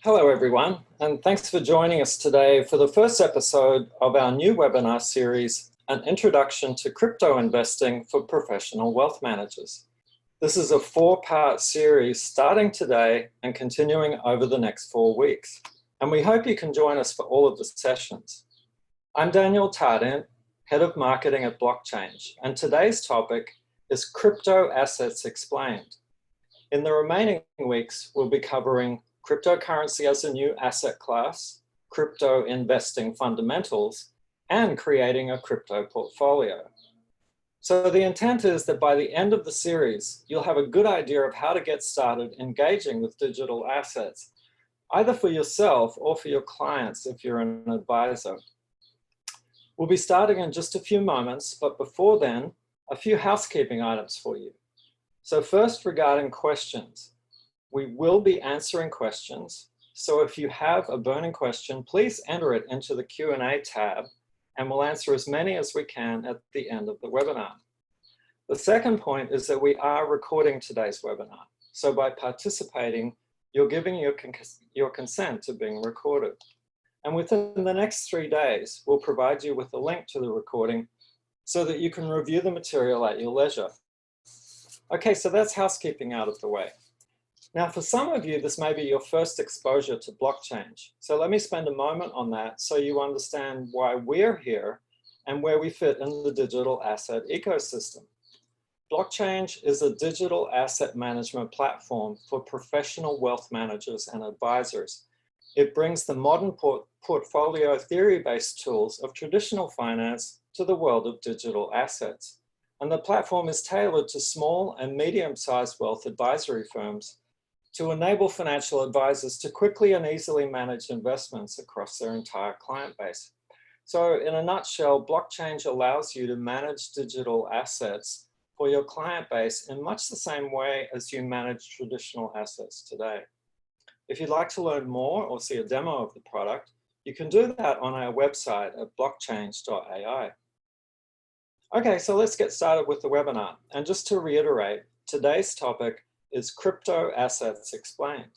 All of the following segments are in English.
Hello everyone, and thanks for joining us today for the first episode of our new webinar series, An Introduction to Crypto Investing for Professional Wealth Managers. This is a 4-part series starting today and continuing over the next 4 weeks, and we hope you can join us for all of the sessions. I'm Daniel Tardent, Head of Marketing at Blockchange, and today's topic is Crypto Assets Explained. In the remaining weeks, we'll be covering cryptocurrency as a new asset class, crypto investing fundamentals, and creating a crypto portfolio. So the intent is that by the end of the series, you'll have a good idea of how to get started engaging with digital assets, either for yourself or for your clients if you're an advisor. We'll be starting in just a few moments, but before then, a few housekeeping items for you. So first, regarding questions. We will be answering questions, so if you have a burning question, please enter it into the Q&A tab, and we'll answer as many as we can at the end of the webinar. The second point is that we are recording today's webinar, so by participating, you're giving your consent to being recorded. And within the next 3 days, we'll provide you with a link to the recording so that you can review the material at your leisure. Okay, so that's housekeeping out of the way. Now, for some of you, this may be your first exposure to Blockchange. So let me spend a moment on that so you understand why we're here and where we fit in the digital asset ecosystem. Blockchange is a digital asset management platform for professional wealth managers and advisors. It brings the modern portfolio theory-based tools of traditional finance to the world of digital assets. And the platform is tailored to small and medium-sized wealth advisory firms to enable financial advisors to quickly and easily manage investments across their entire client base. So in a nutshell, Blockchange allows you to manage digital assets for your client base in much the same way as you manage traditional assets today. If you'd like to learn more or see a demo of the product, you can do that on our website at blockchange.ai. Okay, so let's get started with the webinar. And just to reiterate, today's topic is Crypto Assets Explained.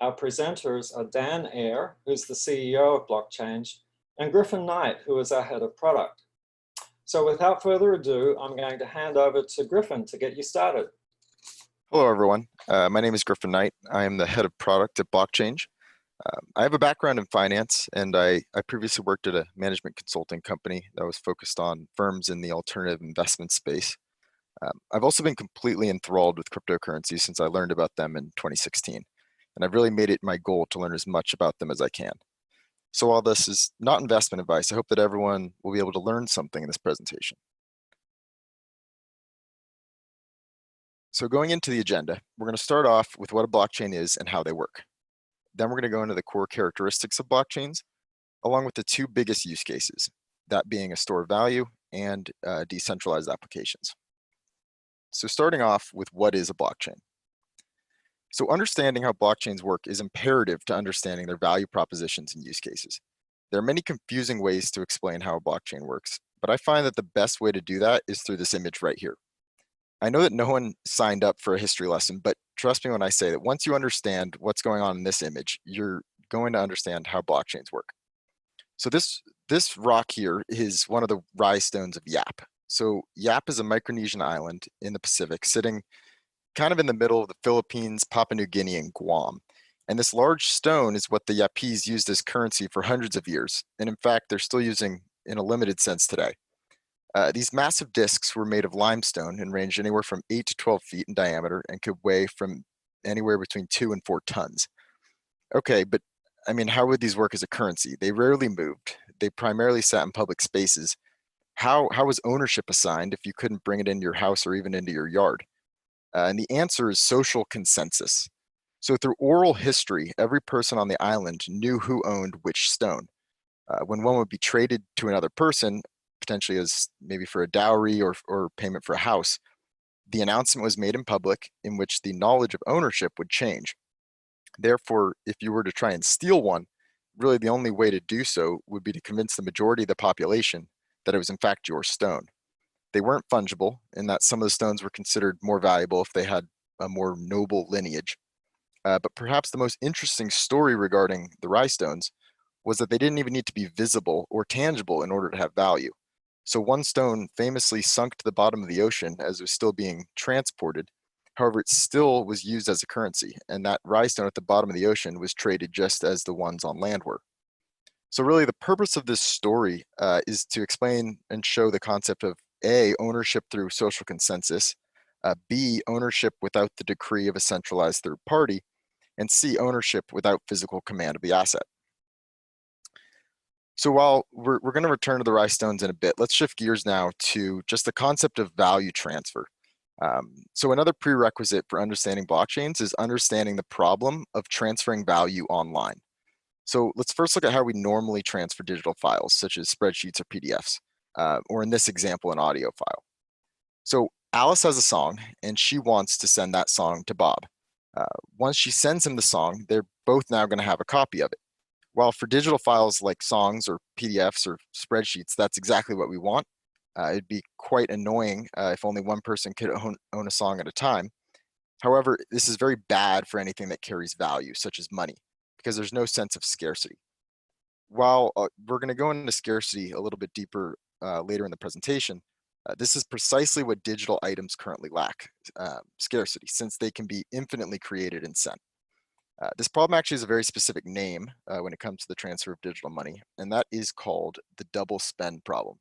Our presenters are Dan Ayre, who's the CEO of Blockchange, and Griffin Knight, who is our head of product. So without further ado, I'm going to hand over to Griffin to get you started. Hello, everyone. My name is Griffin Knight. I am the head of product at Blockchange. I have a background in finance, and I previously worked at a management consulting company that was focused on firms in the alternative investment space. I've also been completely enthralled with cryptocurrencies since I learned about them in 2016, and I've really made it my goal to learn as much about them as I can. So while this is not investment advice, I hope that everyone will be able to learn something in this presentation. So going into the agenda, we're going to start off with what a blockchain is and how they work. Then we're going to go into the core characteristics of blockchains, along with the 2 biggest use cases, that being a store of value and decentralized applications. So starting off with what is a blockchain. So understanding how blockchains work is imperative to understanding their value propositions and use cases. There are many confusing ways to explain how a blockchain works, but I find that the best way to do that is through this image right here. I know that no one signed up for a history lesson, but trust me when I say that once you understand what's going on in this image, you're going to understand how blockchains work. So this rock here is one of the rise stones of Yap. So Yap is a Micronesian island in the Pacific, sitting kind of in the middle of the Philippines, Papua New Guinea, and Guam. And this large stone is what the Yapese used as currency for hundreds of years. And in fact, they're still using in a limited sense today. These massive discs were made of limestone and ranged anywhere from 8 to 12 feet in diameter and could weigh from anywhere between 2 and 4 tons. Okay, but I mean, how would these work as a currency? They rarely moved. They primarily sat in public spaces. How was ownership assigned if you couldn't bring it into your house or even into your yard? And the answer is social consensus. So through oral history, every person on the island knew who owned which stone. When one would be traded to another person, potentially as maybe for a dowry or payment for a house, the announcement was made in public in which the knowledge of ownership would change. Therefore, if you were to try and steal one, really the only way to do so would be to convince the majority of the population that it was in fact your stone. They weren't fungible in that some of the stones were considered more valuable if they had a more noble lineage. But perhaps the most interesting story regarding the Rhinestones was that they didn't even need to be visible or tangible in order to have value. So one stone famously sunk to the bottom of the ocean as it was still being transported. However, it still was used as a currency, and that Rhinestone at the bottom of the ocean was traded just as the ones on land were. So really the purpose of this story is to explain and show the concept of A, ownership through social consensus, B, ownership without the decree of a centralized third party, and C, ownership without physical command of the asset. So while we're going to return to the Rhinestones in a bit, let's shift gears now to just the concept of value transfer. So another prerequisite for understanding blockchains is understanding the problem of transferring value online. So let's first look at how we normally transfer digital files, such as spreadsheets or PDFs, or in this example, an audio file. So Alice has a song, and she wants to send that song to Bob. Once she sends him the song, they're both now going to have a copy of it. While for digital files like songs or PDFs or spreadsheets, that's exactly what we want. It'd be quite annoying if only one person could own a song at a time. However, this is very bad for anything that carries value, such as money, because there's no sense of scarcity. While we're going to go into scarcity a little bit deeper later in the presentation, this is precisely what digital items currently lack, scarcity, since they can be infinitely created and sent. This problem actually has a very specific name when it comes to the transfer of digital money, and that is called the double spend problem.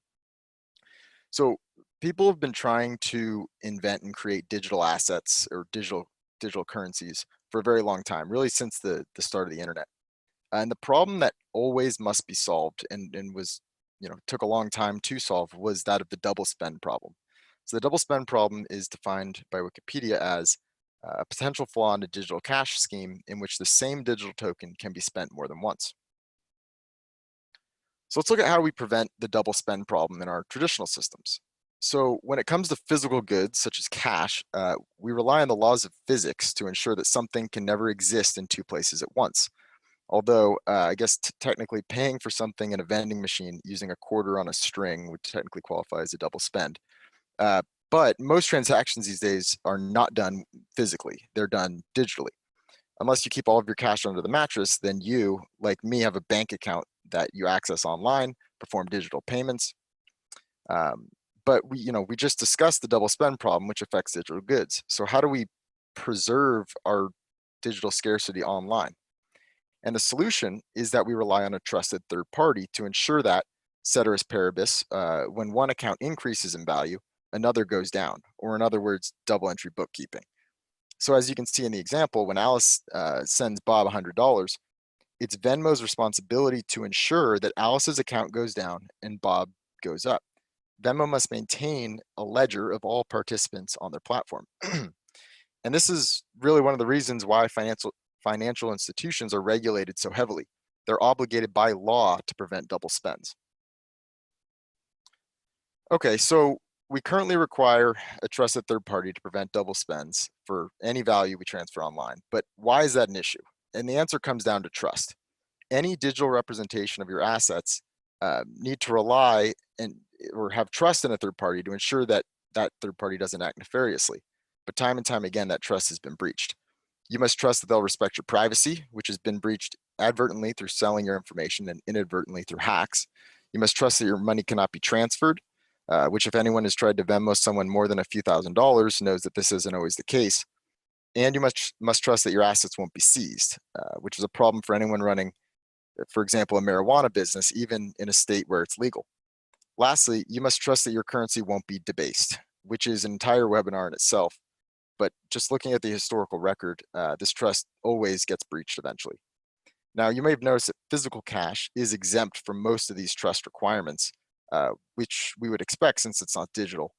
So people have been trying to invent and create digital assets or digital currencies for a very long time, really since the start of the internet. And the problem that always must be solved and was, took a long time to solve was that of the double spend problem. So the double spend problem is defined by Wikipedia as a potential flaw in a digital cash scheme in which the same digital token can be spent more than once. So let's look at how we prevent the double spend problem in our traditional systems. So when it comes to physical goods, such as cash, we rely on the laws of physics to ensure that something can never exist in two places at once. Although I guess technically paying for something in a vending machine using a quarter on a string would technically qualify as a double spend. But most transactions these days are not done physically, they're done digitally. Unless you keep all of your cash under the mattress, then you, like me, have a bank account that you access online, perform digital payments. But we just discussed the double spend problem, which affects digital goods. So how do we preserve our digital scarcity online? And the solution is that we rely on a trusted third party to ensure that, ceteris paribus, when one account increases in value, another goes down, or in other words, double entry bookkeeping. So as you can see in the example, when Alice sends Bob $100, it's Venmo's responsibility to ensure that Alice's account goes down and Bob goes up. Venmo must maintain a ledger of all participants on their platform. And this is really one of the reasons why financial institutions are regulated so heavily. They're obligated by law to prevent double spends. Okay, so we currently require a trusted third party to prevent double spends for any value we transfer online. But why is that an issue? And the answer comes down to trust. Any digital representation of your assets need to rely or have trust in a third party to ensure that that third party doesn't act nefariously. But time and time again, that trust has been breached. You must trust that they'll respect your privacy, which has been breached advertently through selling your information and inadvertently through hacks. You must trust that your money cannot be transferred, which if anyone has tried to Venmo someone more than a few $1,000s knows that this isn't always the case. And you must trust that your assets won't be seized, which is a problem for anyone running, for example, a marijuana business, even in a state where it's legal. Lastly, you must trust that your currency won't be debased, which is an entire webinar in itself. But just looking at the historical record, this trust always gets breached eventually. Now, you may have noticed that physical cash is exempt from most of these trust requirements, which we would expect since it's not digital.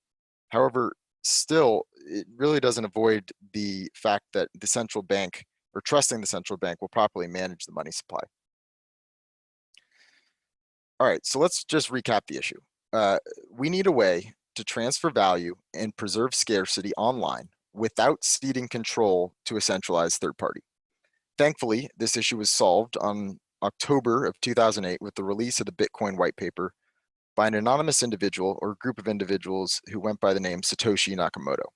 However, still, it really doesn't avoid the fact that the central bank, or trusting the central bank, will properly manage the money supply. All right, so let's just recap the issue. We need a way to transfer value and preserve scarcity online without ceding control to a centralized third party. Thankfully, this issue was solved on October of 2008 with the release of the Bitcoin white paper by an anonymous individual or group of individuals who went by the name Satoshi Nakamoto.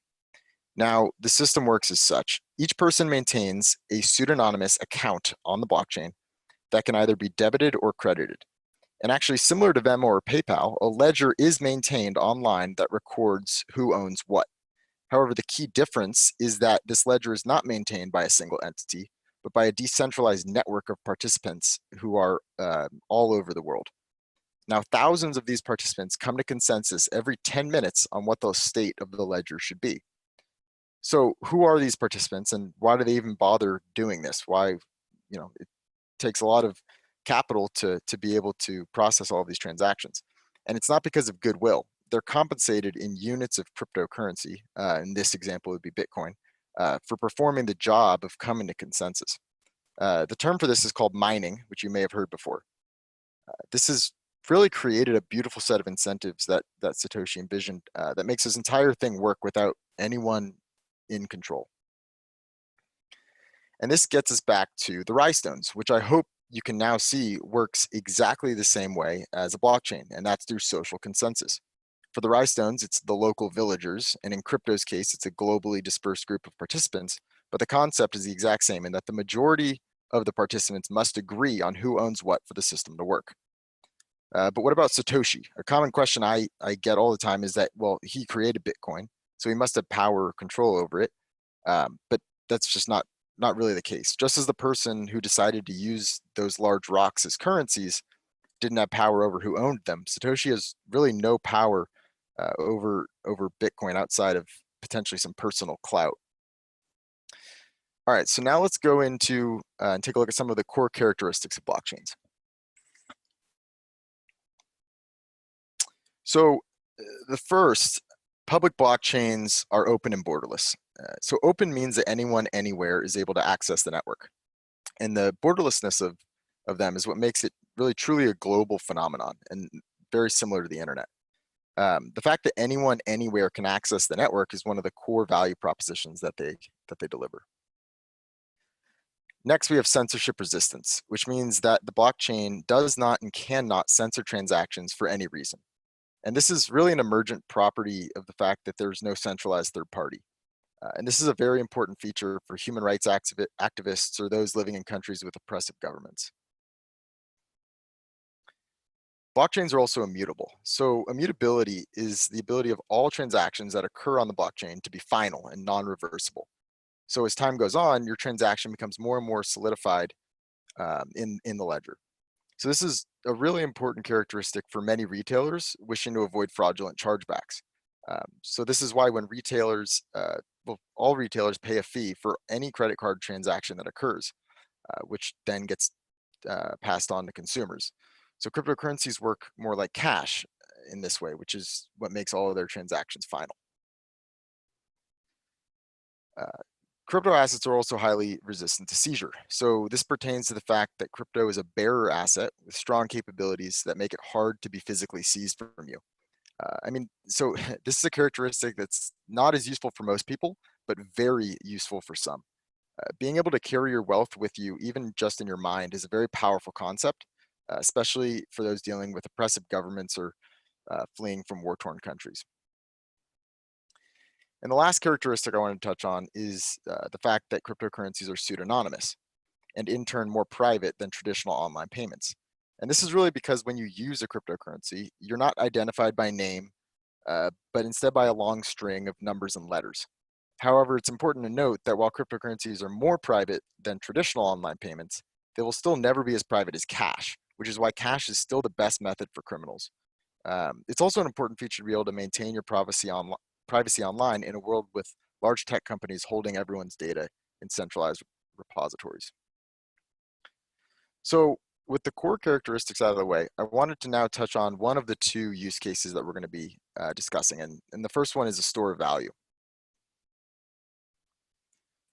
Now, the system works as such. Each person maintains a pseudonymous account on the blockchain that can either be debited or credited. And actually, similar to Venmo or PayPal, a ledger is maintained online that records who owns what. However, the key difference is that this ledger is not maintained by a single entity, but by a decentralized network of participants who are all over the world. Now, thousands of these participants come to consensus every 10 minutes on what the state of the ledger should be. So who are these participants and why do they even bother doing this? Why, it takes a lot of capital to be able to process all of these transactions. And it's not because of goodwill. They're compensated in units of cryptocurrency, in this example would be Bitcoin, for performing the job of coming to consensus. The term for this is called mining, which you may have heard before. This has really created a beautiful set of incentives that Satoshi envisioned that makes this entire thing work without anyone in control. And this gets us back to the Rhinestones, which I hope you can now see works exactly the same way as a blockchain, and that's through social consensus. For the Rhinestones, it's the local villagers, and in crypto's case, it's a globally dispersed group of participants, but the concept is the exact same in that the majority of the participants must agree on who owns what for the system to work. But what about Satoshi? A common question I get all the time is that, well, he created Bitcoin, so he must have power or control over it. But that's just not really the case. Just as the person who decided to use those large rocks as currencies didn't have power over who owned them, Satoshi has really no power over Bitcoin outside of potentially some personal clout. All right, so now let's go into and take a look at some of the core characteristics of blockchains. So the first, public blockchains are open and borderless. So open means that anyone anywhere is able to access the network. And the borderlessness of them is what makes it really truly a global phenomenon and very similar to the internet. The fact that anyone anywhere can access the network is one of the core value propositions that they deliver. Next, we have censorship resistance, which means that the blockchain does not and cannot censor transactions for any reason. And this is really an emergent property of the fact that there's no centralized third party. And this is a very important feature for human rights activists or those living in countries with oppressive governments. Blockchains are also immutable. So immutability is the ability of all transactions that occur on the blockchain to be final and non-reversible. So as time goes on, your transaction becomes more and more solidified in the ledger. So this is a really important characteristic for many retailers wishing to avoid fraudulent chargebacks. So this is why when retailers, all retailers pay a fee for any credit card transaction that occurs, which then gets passed on to consumers. So cryptocurrencies work more like cash in this way, which is what makes all of their transactions final. Crypto assets are also highly resistant to seizure. So this pertains to the fact that crypto is a bearer asset with strong capabilities that make it hard to be physically seized from you. So this is a characteristic that's not as useful for most people, but very useful for some. Being able to carry your wealth with you, even just in your mind, is a very powerful concept, especially for those dealing with oppressive governments or fleeing from war-torn countries. And the last characteristic I want to touch on is the fact that cryptocurrencies are pseudonymous and in turn more private than traditional online payments. And this is really because when you use a cryptocurrency, you're not identified by name, but instead by a long string of numbers and letters. However, it's important to note that while cryptocurrencies are more private than traditional online payments, they will still never be as private as cash, which is why cash is still the best method for criminals. It's also an important feature to be able to maintain your privacy online in a world with large tech companies holding everyone's data in centralized repositories. So with the core characteristics out of the way, I wanted to now touch on one of the two use cases that we're going to be discussing. And the first one is a store of value.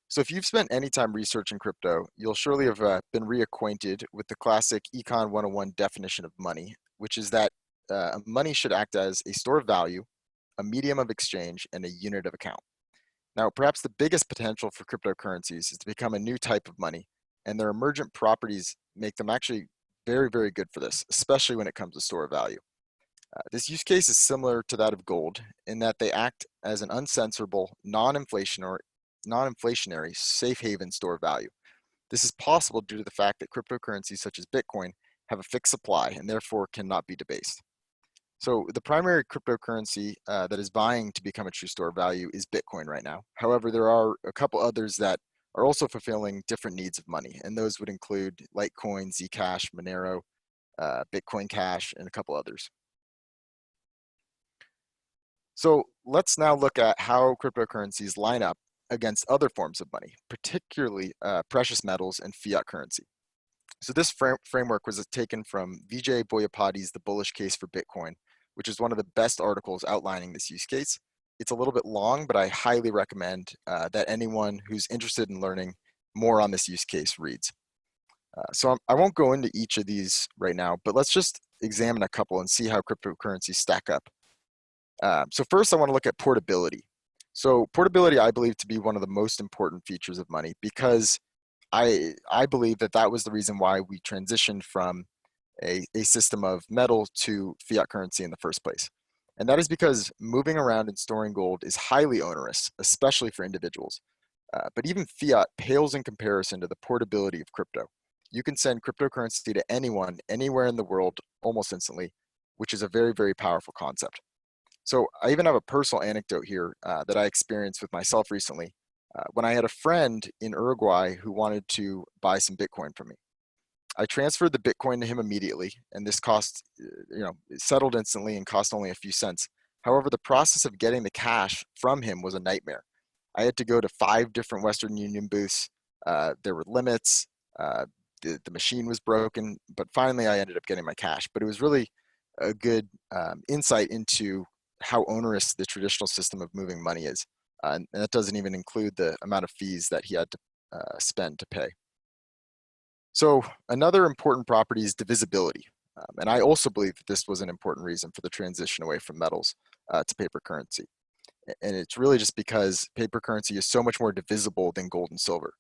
So if you've spent any time researching crypto, you'll surely have been reacquainted with the classic Econ 101 definition of money, which is that money should act as a store of value, a medium of exchange, and a unit of account. Now, perhaps the biggest potential for cryptocurrencies is to become a new type of money, and their emergent properties make them actually very, very good for this, especially when it comes to store of value. This use case is similar to that of gold in that they act as an uncensorable, non-inflationary safe haven store of value. This is possible due to the fact that cryptocurrencies such as Bitcoin have a fixed supply and therefore cannot be debased. So the primary cryptocurrency that is vying to become a true store of value is Bitcoin right now. However, there are a couple others that are also fulfilling different needs of money, and those would include Litecoin, Zcash, Monero, Bitcoin Cash, and a couple others. So let's now look at how cryptocurrencies line up against other forms of money, particularly precious metals and fiat currency. So this framework was taken from Vijay Boyapati's The Bullish Case for Bitcoin, which is one of the best articles outlining this use case. It's a little bit long, but I highly recommend that anyone who's interested in learning more on this use case reads. So I won't go into each of these right now, but let's just examine a couple and see how cryptocurrencies stack up. So first, I want to look at portability. So portability, I believe to be one of the most important features of money because I believe that that was the reason why we transitioned from a system of metal to fiat currency in the first place. And that is because moving around and storing gold is highly onerous, especially for individuals. But even fiat pales in comparison to the portability of crypto. You can send cryptocurrency to anyone, anywhere in the world, almost instantly, which is a very, very powerful concept. So I even have a personal anecdote here that I experienced with myself recently when I had a friend in Uruguay who wanted to buy some Bitcoin from me. I transferred the Bitcoin to him immediately, and this cost, it settled instantly and cost only a few cents. However, the process of getting the cash from him was a nightmare. I had to go to 5 different Western Union booths. There were limits. The machine was broken, but finally I ended up getting my cash. But it was really a good insight into how onerous the traditional system of moving money is. And that doesn't even include the amount of fees that he had to spend to pay. So another important property is divisibility. And I also believe that this was an important reason for the transition away from metals to paper currency. And it's really just because paper currency is so much more divisible than gold and silver.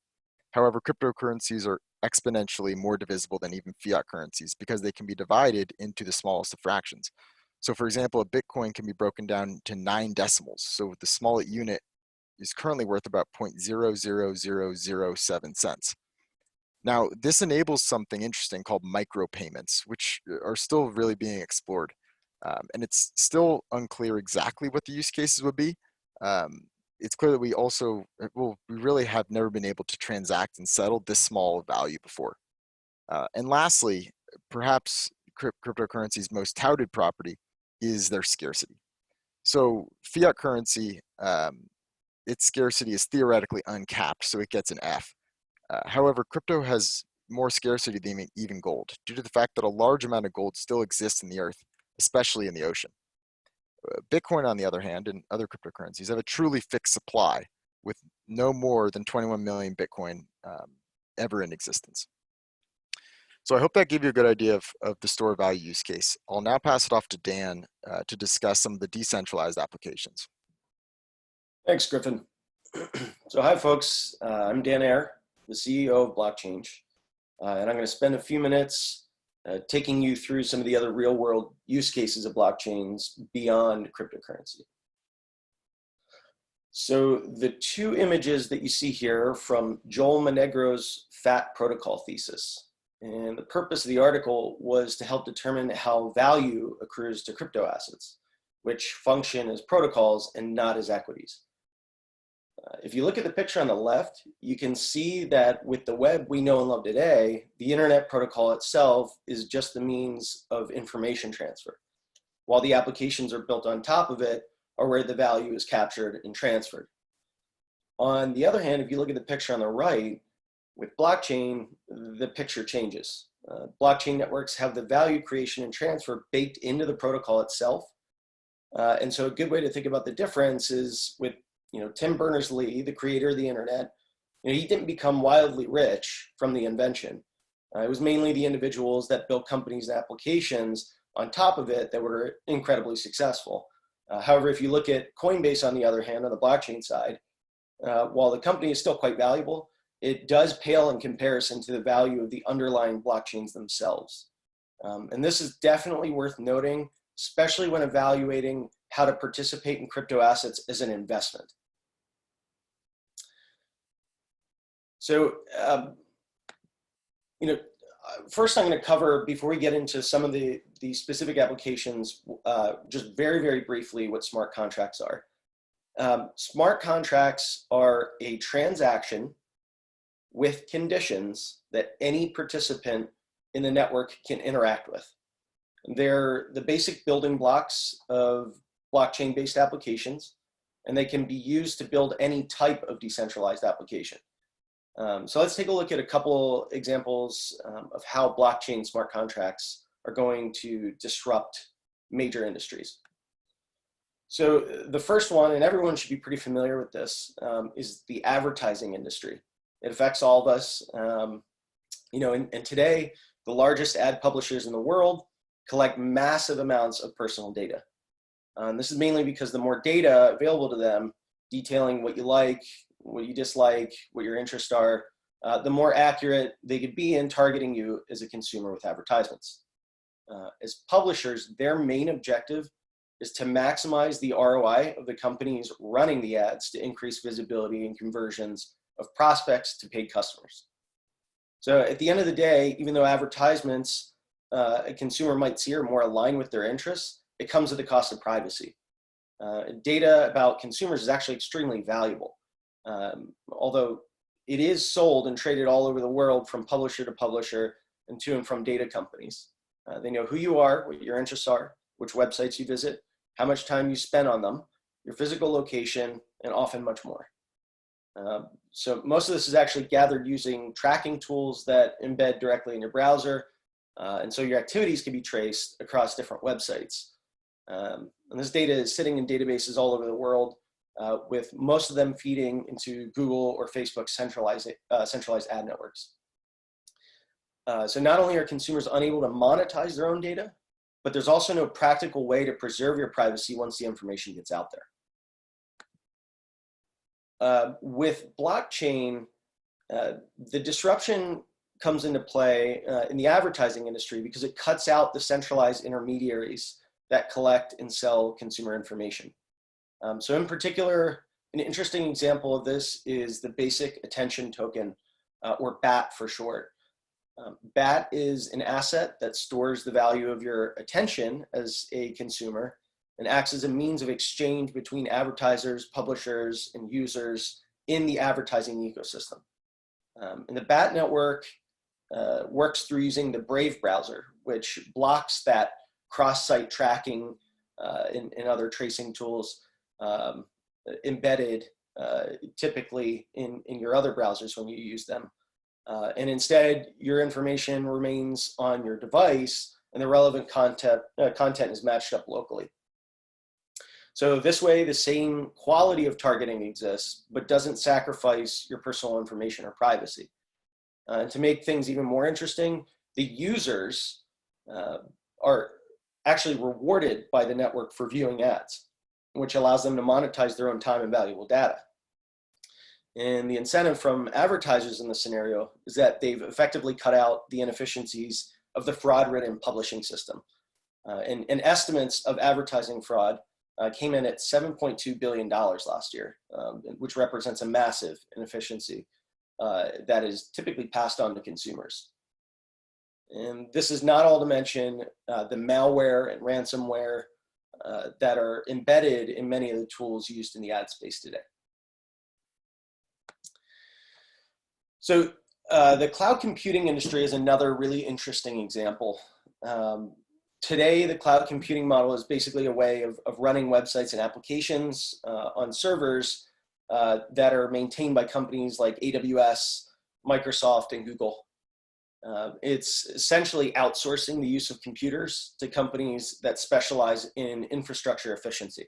However, cryptocurrencies are exponentially more divisible than even fiat currencies because they can be divided into the smallest of fractions. So for example, a Bitcoin can be broken down to 9 decimals. So the smallest unit is currently worth about 0.00007 cents. Now, this enables something interesting called micropayments, which are still really being explored. And it's still unclear exactly what the use cases would be. It's clear that we really have never been able to transact and settle this small value before. And lastly, perhaps cryptocurrency's most touted property is their scarcity. So fiat currency, its scarcity is theoretically uncapped, so it gets an F. However, crypto has more scarcity than even gold due to the fact that a large amount of gold still exists in the earth, especially in the ocean. Bitcoin, on the other hand, and other cryptocurrencies have a truly fixed supply with no more than 21 million Bitcoin ever in existence. So I hope that gave you a good idea of the store value use case. I'll now pass it off to Dan to discuss some of the decentralized applications. Thanks, Griffin. So hi, folks. I'm Dan Ayer, the CEO of Blockchange, and I'm going to spend a few minutes taking you through some of the other real-world use cases of blockchains beyond cryptocurrency. So the 2 images that you see here are from Joel Monegro's FAT protocol thesis. And the purpose of the article was to help determine how value accrues to crypto assets, which function as protocols and not as equities. If you look at the picture on the left, you can see that with the web we know and love today, the internet protocol itself is just the means of information transfer, while the applications are built on top of it are where the value is captured and transferred. On the other hand, if you look at the picture on the right, with blockchain, the picture changes. Blockchain networks have the value creation and transfer baked into the protocol itself. And so a good way to think about the difference is with Tim Berners-Lee, the creator of the internet, he didn't become wildly rich from the invention. It was mainly the individuals that built companies and applications on top of it that were incredibly successful. However, if you look at Coinbase, on the other hand, on the blockchain side, while the company is still quite valuable, it does pale in comparison to the value of the underlying blockchains themselves. And this is definitely worth noting, especially when evaluating how to participate in crypto assets as an investment. So, first I'm going to cover, before we get into some of the specific applications, just very, very briefly what smart contracts are. Smart contracts are a transaction with conditions that any participant in the network can interact with. They're the basic building blocks of blockchain-based applications, and they can be used to build any type of decentralized application. So let's take a look at a couple examples of how blockchain smart contracts are going to disrupt major industries. So the first one, and everyone should be pretty familiar with this, is the advertising industry. It affects all of us. And today, the largest ad publishers in the world collect massive amounts of personal data. This is mainly because the more data available to them, detailing what you like, what you dislike, what your interests are, the more accurate they could be in targeting you as a consumer with advertisements. As publishers, their main objective is to maximize the ROI of the companies running the ads to increase visibility and conversions of prospects to paid customers. So at the end of the day, even though advertisements a consumer might see are more aligned with their interests, it comes at the cost of privacy. Data about consumers is actually extremely valuable. Although it is sold and traded all over the world from publisher to publisher and to and from data companies. They know who you are, what your interests are, which websites you visit, how much time you spend on them, your physical location, and often much more. So most of this is actually gathered using tracking tools that embed directly in your browser. And so your activities can be traced across different websites. And this data is sitting in databases all over the world, with most of them feeding into Google or Facebook's centralized ad networks. So not only are consumers unable to monetize their own data, but there's also no practical way to preserve your privacy once the information gets out there. With blockchain, the disruption comes into play in the advertising industry because it cuts out the centralized intermediaries that collect and sell consumer information. So in particular, an interesting example of this is the Basic Attention Token, or BAT for short. BAT is an asset that stores the value of your attention as a consumer and acts as a means of exchange between advertisers, publishers, and users in the advertising ecosystem. And the BAT network works through using the Brave browser, which blocks that cross-site tracking and other tracing tools embedded typically in your other browsers when you use them. And instead, your information remains on your device and the relevant content is matched up locally. So this way, the same quality of targeting exists, but doesn't sacrifice your personal information or privacy. And to make things even more interesting, the users are actually rewarded by the network for viewing ads, which allows them to monetize their own time and valuable data. And the incentive from advertisers in this scenario is that they've effectively cut out the inefficiencies of the fraud-ridden publishing system. And estimates of advertising fraud came in at $7.2 billion last year, which represents a massive inefficiency that is typically passed on to consumers. And this is not all to mention the malware and ransomware that are embedded in many of the tools used in the ad space today. So the cloud computing industry is another really interesting example. Today, the cloud computing model is basically a way of running websites and applications on servers that are maintained by companies like AWS, Microsoft, and Google. It's essentially outsourcing the use of computers to companies that specialize in infrastructure efficiency.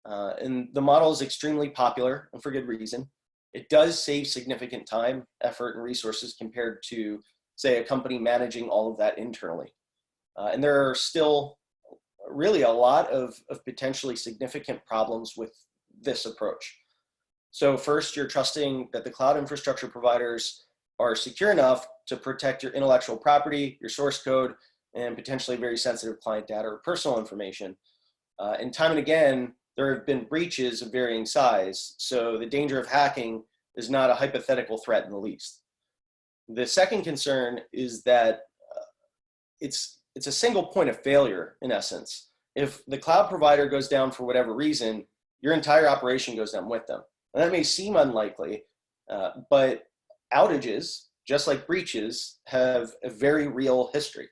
And the model is extremely popular, and for good reason. It does save significant time, effort, and resources compared to, say, a company managing all of that internally. And there are still really a lot of potentially significant problems with this approach. So first, you're trusting that the cloud infrastructure providers are secure enough to protect your intellectual property, your source code, and potentially very sensitive client data or personal information. And time and again, there have been breaches of varying size, so the danger of hacking is not a hypothetical threat in the least. The second concern is that it's a single point of failure, in essence. If the cloud provider goes down for whatever reason, your entire operation goes down with them. And that may seem unlikely, but outages, just like breaches, have a very real history.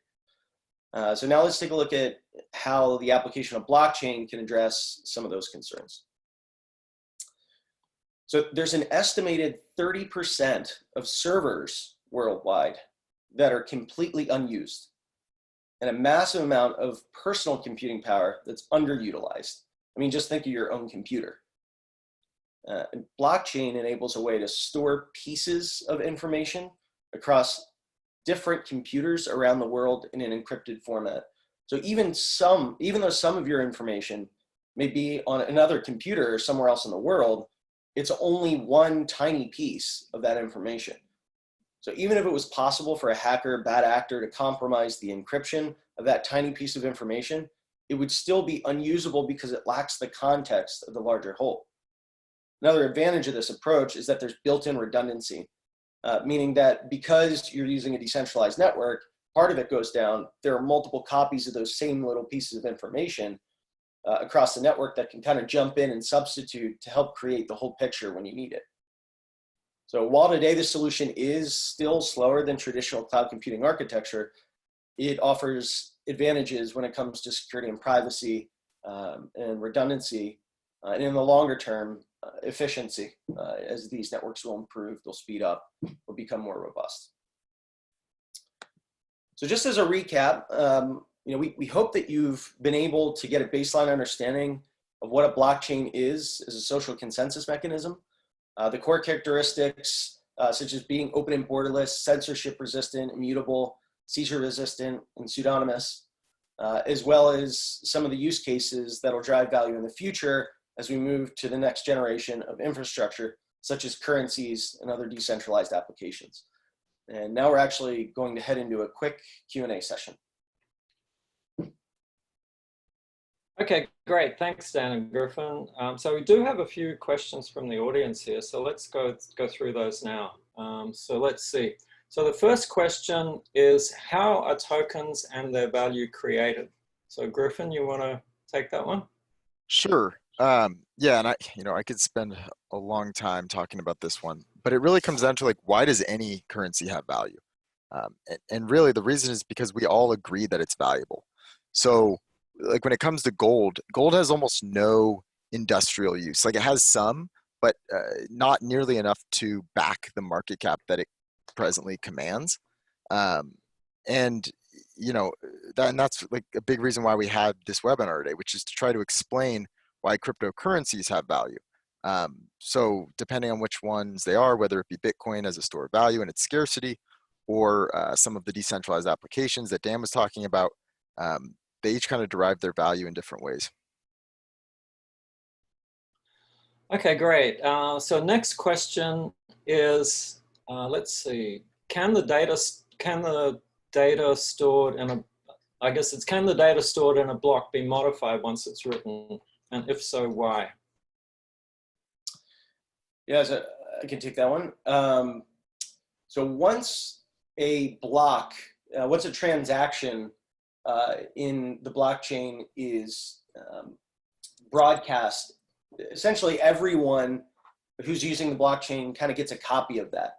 So now let's take a look at how the application of blockchain can address some of those concerns. So there's an estimated 30% of servers worldwide that are completely unused, and a massive amount of personal computing power that's underutilized. I mean, just think of your own computer. Blockchain enables a way to store pieces of information across different computers around the world in an encrypted format. So even though some of your information may be on another computer or somewhere else in the world, it's only one tiny piece of that information. So even if it was possible for a hacker, bad actor to compromise the encryption of that tiny piece of information, it would still be unusable because it lacks the context of the larger whole. Another advantage of this approach is that there's built-in redundancy, meaning that because you're using a decentralized network, part of it goes down, there are multiple copies of those same little pieces of information across the network that can kind of jump in and substitute to help create the whole picture when you need it. So while today the solution is still slower than traditional cloud computing architecture, it offers advantages when it comes to security and privacy and redundancy, and in the longer term, efficiency. As these networks will improve, they'll speed up, will become more robust. So just as a recap, we hope that you've been able to get a baseline understanding of what a blockchain is as a social consensus mechanism. The core characteristics, such as being open and borderless, censorship resistant, immutable, seizure resistant, and pseudonymous, as well as some of the use cases that will drive value in the future as we move to the next generation of infrastructure, such as currencies and other decentralized applications. And now we're actually going to head into a quick Q&A session. Okay, great. Thanks, Dan and Griffin. So we do have a few questions from the audience here, so let's go through those now. So let's see. So the first question is, how are tokens and their value created? So Griffin, you want to take that one? Sure. Yeah, and I could spend a long time talking about this one, but it really comes down to, like, why does any currency have value? And really the reason is because we all agree that it's valuable. So like when it comes to gold has almost no industrial use. Like it has some, but not nearly enough to back the market cap that it presently commands. And that's like a big reason why we had this webinar today, which is to try to explain why cryptocurrencies have value. So depending on which ones they are, whether it be Bitcoin as a store of value and its scarcity, or some of the decentralized applications that Dan was talking about, they each kind of derive their value in different ways. Okay, great. So next question is, let's see, can the data stored in a, I guess it's, can the data stored in a block be modified once it's written? And if so, why? Yeah, so I can take that one. So once a block, once a transaction in the blockchain is broadcast, essentially everyone who's using the blockchain kind of gets a copy of that.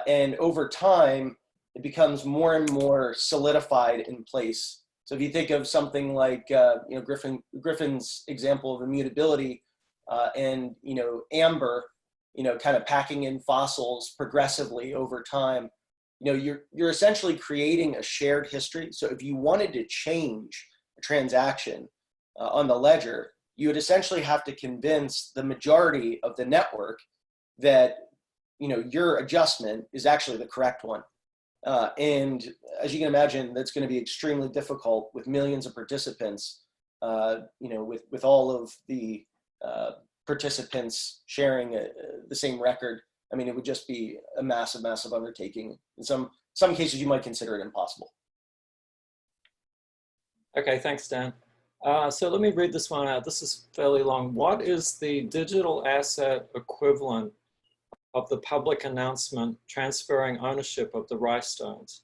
And over time, it becomes more and more solidified in place. So if you think of something like Griffin's example of immutability and Amber, kind of packing in fossils progressively over time, you're essentially creating a shared history. So if you wanted to change a transaction on the ledger, you would essentially have to convince the majority of the network that your adjustment is actually the correct one. And as you can imagine, that's going to be extremely difficult with millions of participants, with all of the participants sharing the same record. I mean, it would just be a massive, massive undertaking. In some cases, you might consider it impossible. Okay, thanks, Dan. So let me read this one out. This is fairly long. What is the digital asset equivalent of the public announcement transferring ownership of the Ricestones?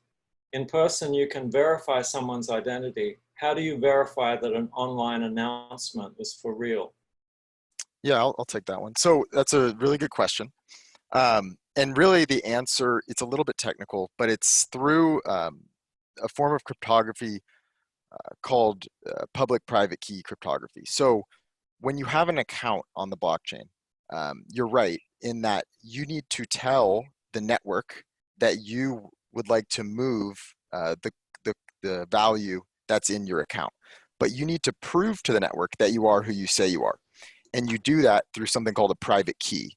In person, you can verify someone's identity. How do you verify that an online announcement is for real? Yeah, I'll take that one. So that's a really good question. And really the answer, it's a little bit technical, but it's through a form of cryptography called public-private key cryptography. So when you have an account on the blockchain, you're right in that you need to tell the network that you would like to move the value that's in your account. But you need to prove to the network that you are who you say you are. And you do that through something called a private key.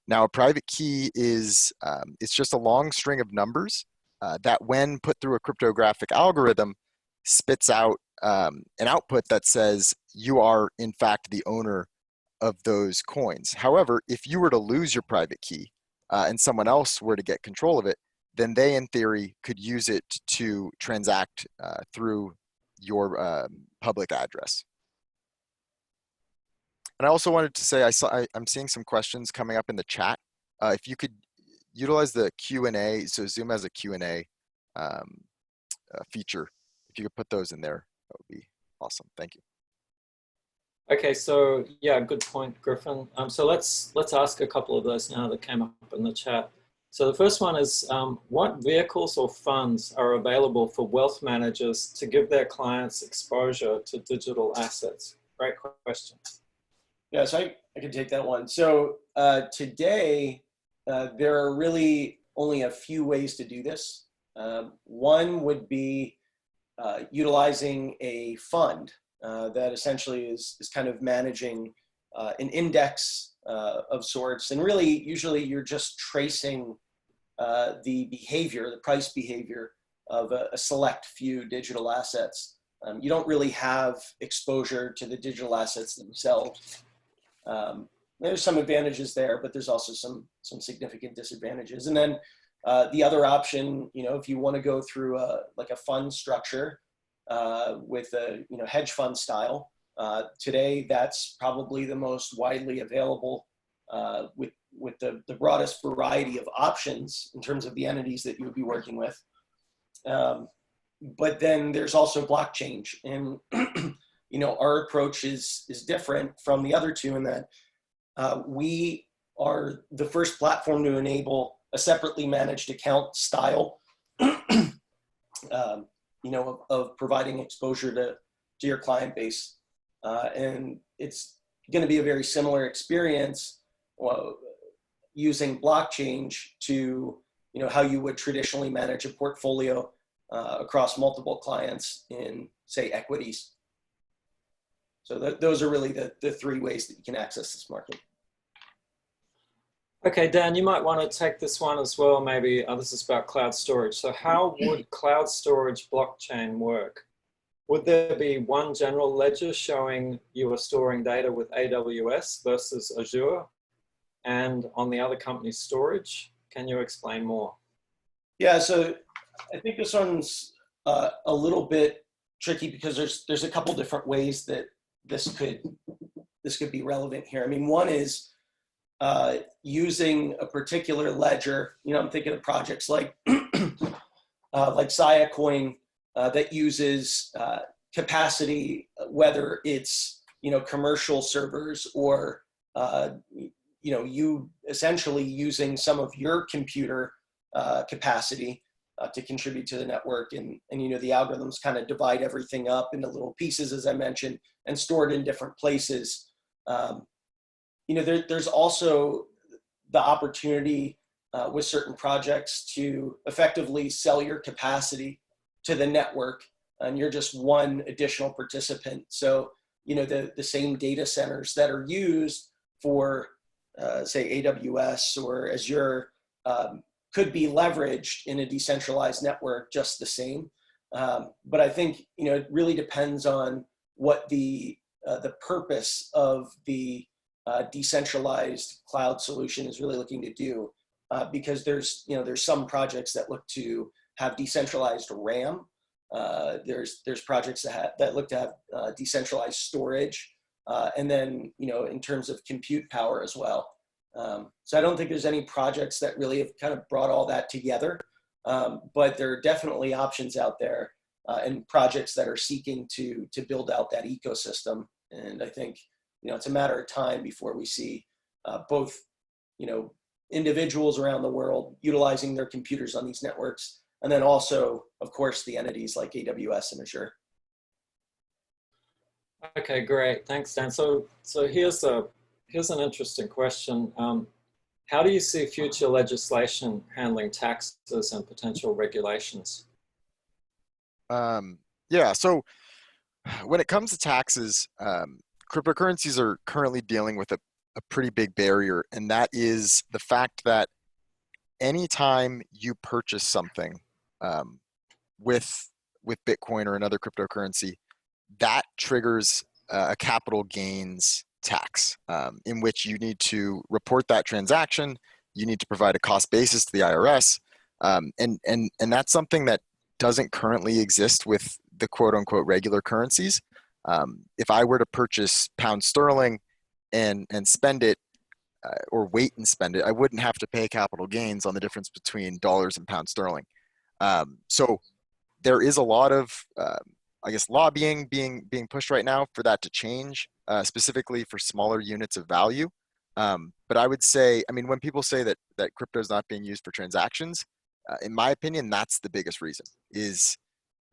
Now, a private key is it's just a long string of numbers that when put through a cryptographic algorithm spits out an output that says you are in fact the owner of those coins. However, if you were to lose your private key and someone else were to get control of it, then they in theory could use it to transact through your public address. And I also wanted to say I'm seeing some questions coming up in the chat. If you could utilize the Q&A, so Zoom has a Q&A feature. If you could put those in there, that would be awesome. Thank you. Okay, so yeah, good point, Griffin. So let's ask a couple of those now that came up in the chat. So the first one is, what vehicles or funds are available for wealth managers to give their clients exposure to digital assets? Great question. Yeah, so I can take that one. So today, there are really only a few ways to do this. One would be utilizing a fund that essentially is kind of managing an index of sorts. And really, usually you're just tracing the behavior, the price behavior of a select few digital assets. You don't really have exposure to the digital assets themselves. There's some advantages there, but there's also some significant disadvantages. And then the other option, if you want to go through like a fund structure with a hedge fund style, today that's probably the most widely available with the broadest variety of options in terms of the entities that you would be working with. But then there's also blockchain, and our approach is different from the other two in that we are the first platform to enable a separately managed account style, of providing exposure to your client base. And it's going to be a very similar experience using blockchain to, how you would traditionally manage a portfolio across multiple clients in, say, equities. So those are really the three ways that you can access this market. Okay, Dan, you might want to take this one as well, maybe. This is about cloud storage. So how would cloud storage blockchain work? Would there be one general ledger showing you are storing data with AWS versus Azure and on the other company's storage? Can you explain more? Yeah, so I think this one's a little bit tricky because there's a couple different ways that this could be relevant here. I mean, one is using a particular ledger. I'm thinking of projects like Siacoin that uses capacity, whether it's commercial servers or you essentially using some of your computer capacity to contribute to the network, and the algorithms kind of divide everything up into little pieces, as I mentioned, and store it in different places. There's also the opportunity with certain projects to effectively sell your capacity to the network, and you're just one additional participant. So, the same data centers that are used for, say, AWS or Azure could be leveraged in a decentralized network just the same. But I think, it really depends on what the purpose of the decentralized cloud solution is really looking to do, because there's some projects that look to have decentralized RAM There's projects that look to have decentralized storage, and then in terms of compute power as well. So I don't think there's any projects that really have kind of brought all that together, but there are definitely options out there and projects that are seeking to build out that ecosystem. And I think it's a matter of time before we see both individuals around the world utilizing their computers on these networks, and then also, of course, the entities like AWS and Azure. Okay, great. Thanks, Dan. So here's an interesting question. How do you see future legislation handling taxes and potential regulations? Yeah, so when it comes to taxes, cryptocurrencies are currently dealing with a pretty big barrier, and that is the fact that anytime you purchase something with Bitcoin or another cryptocurrency, that triggers a capital gains tax, in which you need to report that transaction. You need to provide a cost basis to the IRS, and that's something that doesn't currently exist with the quote unquote regular currencies. If I were to purchase pound sterling and spend it, or wait and spend it, I wouldn't have to pay capital gains on the difference between dollars and pound sterling. So there is a lot of, I guess, lobbying being pushed right now for that to change, specifically for smaller units of value. But I would say, I mean, when people say that crypto is not being used for transactions, in my opinion, that's the biggest reason. Is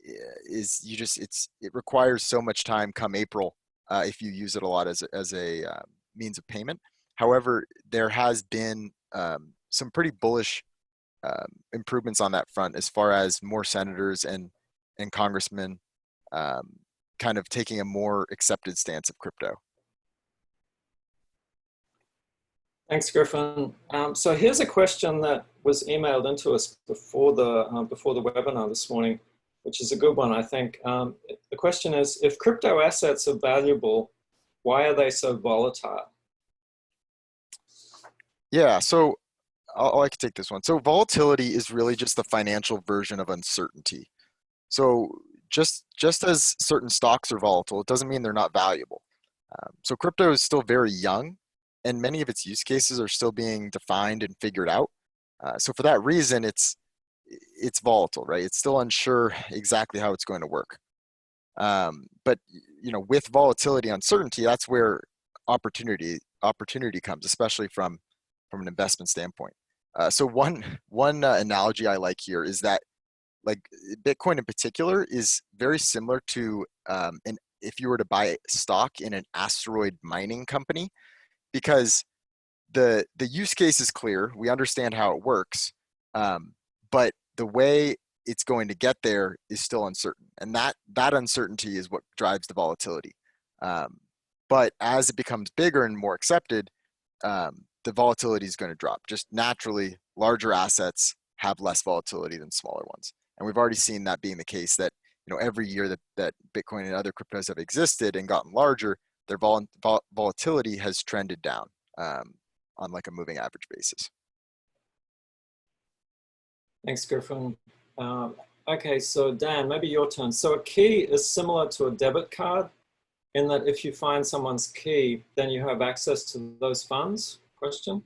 it requires so much time come April if you use it a lot as a means of payment. However, there has been some pretty bullish improvements on that front, as far as more senators and congressmen kind of taking a more accepted stance of crypto. Thanks, Griffin. So here's a question that was emailed into us before the webinar this morning, which is a good one, I think. The question is, if crypto assets are valuable, why are they so volatile? Yeah, so I can take this one. So volatility is really just the financial version of uncertainty. So just as certain stocks are volatile, it doesn't mean they're not valuable. So crypto is still very young, and many of its use cases are still being defined and figured out. So for that reason, it's volatile, right? It's still unsure exactly how it's going to work. But with volatility, uncertainty, that's where opportunity comes, especially from an investment standpoint. So one analogy I like here is that, like, Bitcoin in particular is very similar to if you were to buy stock in an asteroid mining company, because the use case is clear. We understand how it works, but the way it's going to get there is still uncertain, and that uncertainty is what drives the volatility. But as it becomes bigger and more accepted, the volatility is going to drop. Just naturally, larger assets have less volatility than smaller ones, and we've already seen that being the case. That every year that Bitcoin and other cryptos have existed and gotten larger, their volatility has trended down on like a moving average basis. Thanks, Griffin. Okay, so Dan, maybe your turn. So a key is similar to a debit card in that if you find someone's key, then you have access to those funds? Question?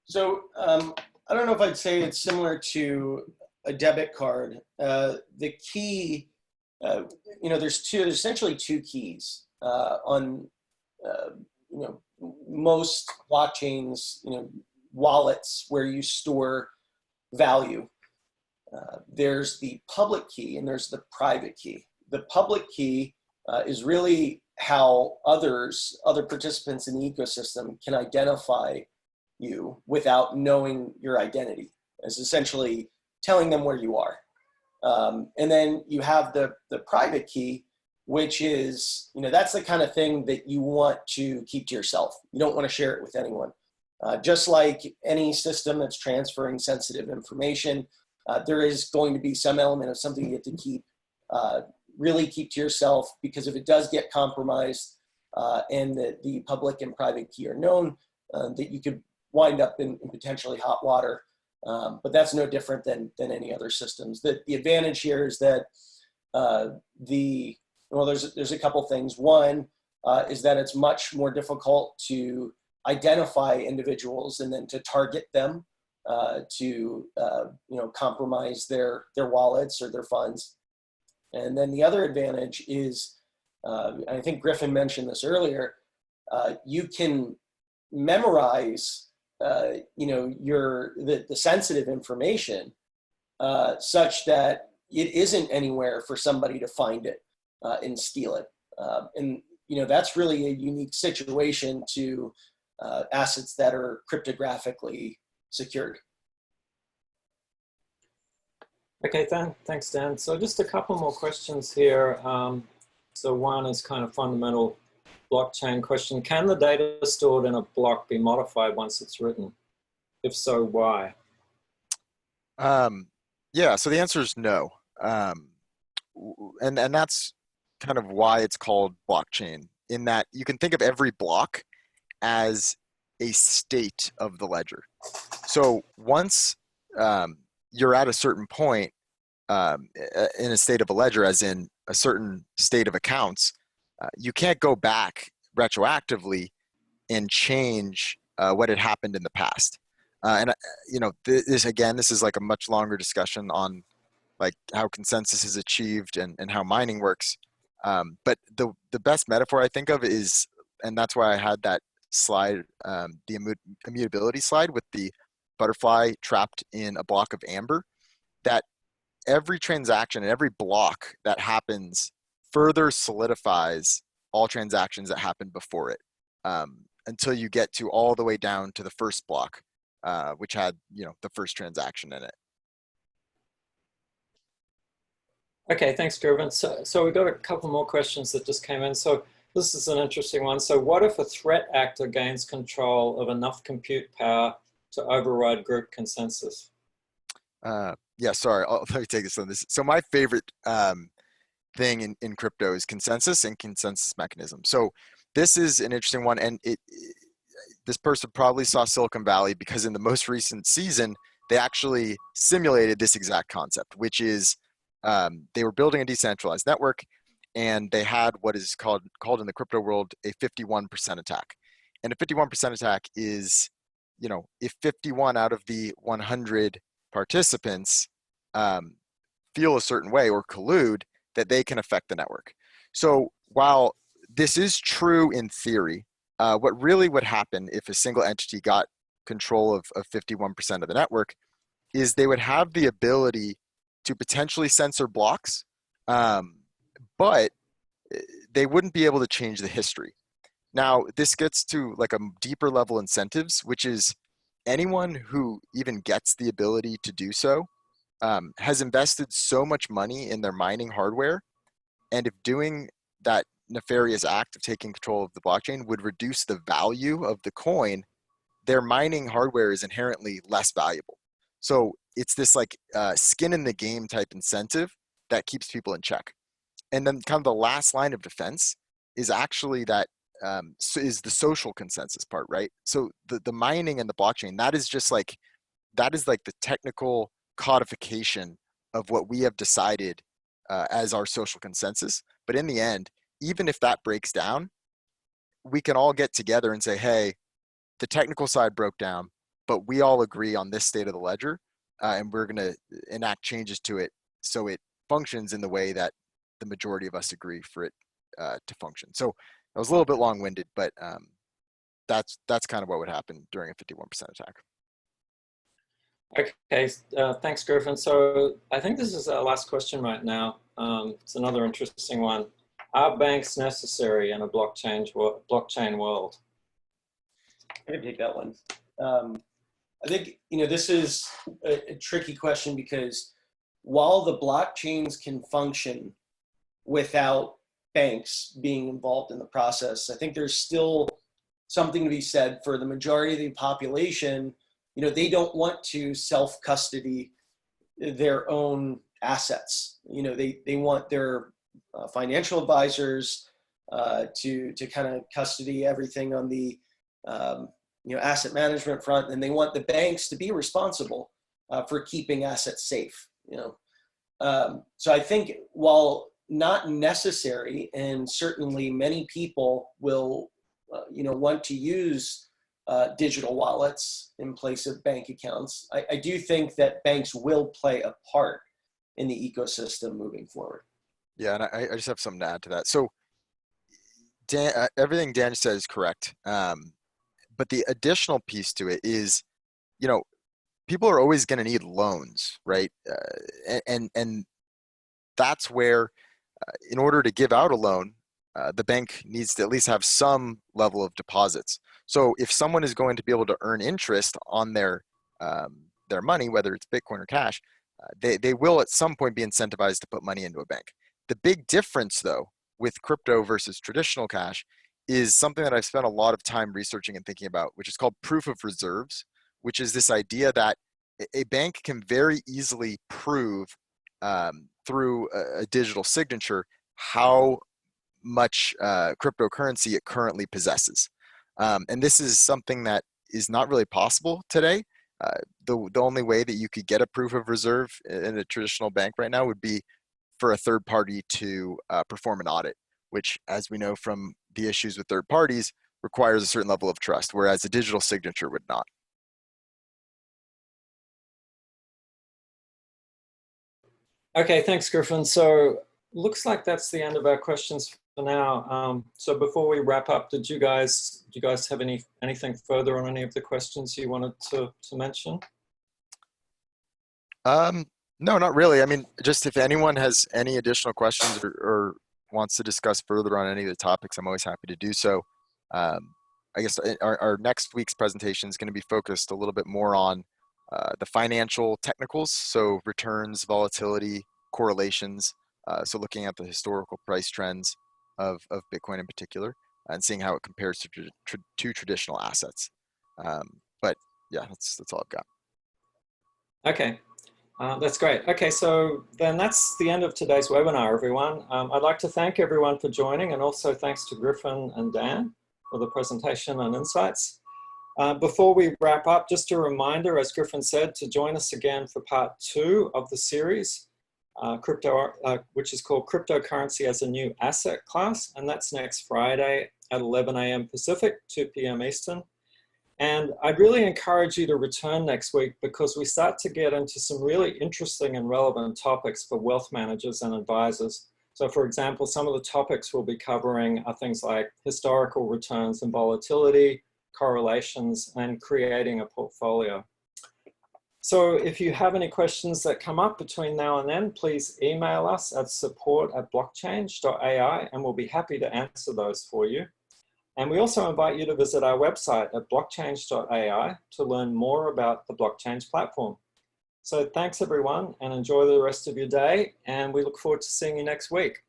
So I don't know if I'd say it's similar to a debit card. The key, there's essentially two keys on most blockchains, wallets where you store value. There's the public key and there's the private key. The public key is really how other participants in the ecosystem can identify you without knowing your identity. It's essentially telling them where you are. And then you have the private key, which is, that's the kind of thing that you want to keep to yourself. You don't want to share it with anyone. Just like any system that's transferring sensitive information, there is going to be some element of something you have to really keep to yourself, because if it does get compromised and the public and private key are known, that you could wind up in potentially hot water. But that's no different than any other systems. The advantage here is that there's a couple things. One is that it's much more difficult to identify individuals and then to target them to compromise their wallets or their funds. And then the other advantage is, I think Griffin mentioned this earlier, you can memorize the sensitive information such that it isn't anywhere for somebody to find it and steal it. And that's really a unique situation to assets that are cryptographically secured. Okay, thanks, Dan. So just a couple more questions here. So one is kind of fundamental blockchain question. Can the data stored in a block be modified once it's written? If so, why? Yeah, so the answer is no. And that's kind of why it's called blockchain, in that you can think of every block as a state of the ledger. So once you're at a certain point in a state of a ledger, as in a certain state of accounts, you can't go back retroactively and change what had happened in the past. This is like a much longer discussion on like how consensus is achieved and how mining works. But the best metaphor I think of is, and that's why I had that slide, the immutability slide with the butterfly trapped in a block of amber, that every transaction and every block that happens further solidifies all transactions that happened before it, until you get to all the way down to the first block, which had the first transaction in it. Okay, thanks, Gervin. So we got a couple more questions that just came in. So this is an interesting one. So what if a threat actor gains control of enough compute power to override group consensus? Yeah, sorry, let me take this on this. So my favorite thing in crypto is consensus and consensus mechanism. So this is an interesting one, and this person probably saw Silicon Valley, because in the most recent season, they actually simulated this exact concept, which is they were building a decentralized network, and they had what is called in the crypto world a 51% attack. And a 51% attack is, if 51 out of the 100 participants feel a certain way or collude, that they can affect the network. So while this is true in theory, what really would happen if a single entity got control of 51% of the network is they would have the ability to potentially censor blocks, but they wouldn't be able to change the history. Now, this gets to like a deeper level incentives, which is anyone who even gets the ability to do so has invested so much money in their mining hardware. And if doing that nefarious act of taking control of the blockchain would reduce the value of the coin, their mining hardware is inherently less valuable. So it's this like skin in the game type incentive that keeps people in check. And then kind of the last line of defense is actually that is the social consensus part, right? So the mining and the blockchain, that is the technical codification of what we have decided as our social consensus. But in the end, even if that breaks down, we can all get together and say, hey, the technical side broke down, but we all agree on this state of the ledger, and we're going to enact changes to it so it functions in the way that the majority of us agree for it to function. So I was a little bit long-winded, but that's kind of what would happen during a 51% attack. Okay, thanks, Griffin. So I think this is our last question right now. It's another interesting one. Are banks necessary in a blockchain world? I can take that one. I think this is a tricky question, because while the blockchains can function without banks being involved in the process, I think there's still something to be said for the majority of the population. They don't want to self-custody their own assets. They want their financial advisors to kind of custody everything on the asset management front, and they want the banks to be responsible for keeping assets safe. So I think while not necessary, and certainly many people will, want to use digital wallets in place of bank accounts, I do think that banks will play a part in the ecosystem moving forward. Yeah, and I just have something to add to that. So Dan, everything Dan said is correct. But the additional piece to it is, people are always going to need loans, right? And that's where, in order to give out a loan, the bank needs to at least have some level of deposits. So if someone is going to be able to earn interest on their money, whether it's Bitcoin or cash, they will at some point be incentivized to put money into a bank. The big difference, though, with crypto versus traditional cash is something that I've spent a lot of time researching and thinking about, which is called proof of reserves, which is this idea that a bank can very easily prove through a digital signature how much cryptocurrency it currently possesses. And this is something that is not really possible today. The only way that you could get a proof of reserve in a traditional bank right now would be for a third party to perform an audit, which, as we know from the issues with third parties, requires a certain level of trust, whereas a digital signature would not. Okay, thanks, Griffin. So looks like that's the end of our questions for now. So before we wrap up, do you guys have anything further on any of the questions you wanted to mention? No, not really. I mean, just if anyone has any additional questions or wants to discuss further on any of the topics, I'm always happy to do so. I guess our next week's presentation is going to be focused a little bit more on the financial technicals, so returns, volatility, correlations. So looking at the historical price trends of Bitcoin in particular and seeing how it compares to traditional assets. But yeah, that's all I've got. Okay. That's great. Okay, so then that's the end of today's webinar, everyone. I'd like to thank everyone for joining, and also thanks to Griffin and Dan for the presentation and insights. Before we wrap up, just a reminder, as Griffin said, to join us again for part 2 of the series, which is called Cryptocurrency as a New Asset Class, and that's next Friday at 11 a.m. Pacific, 2 p.m. Eastern. And I'd really encourage you to return next week, because we start to get into some really interesting and relevant topics for wealth managers and advisors. So for example, some of the topics we'll be covering are things like historical returns and volatility, correlations, and creating a portfolio. So if you have any questions that come up between now and then, please email us at support@blockchange.ai, and we'll be happy to answer those for you. And we also invite you to visit our website at blockchange.ai to learn more about the Blockchange platform. So thanks everyone, and enjoy the rest of your day, and we look forward to seeing you next week.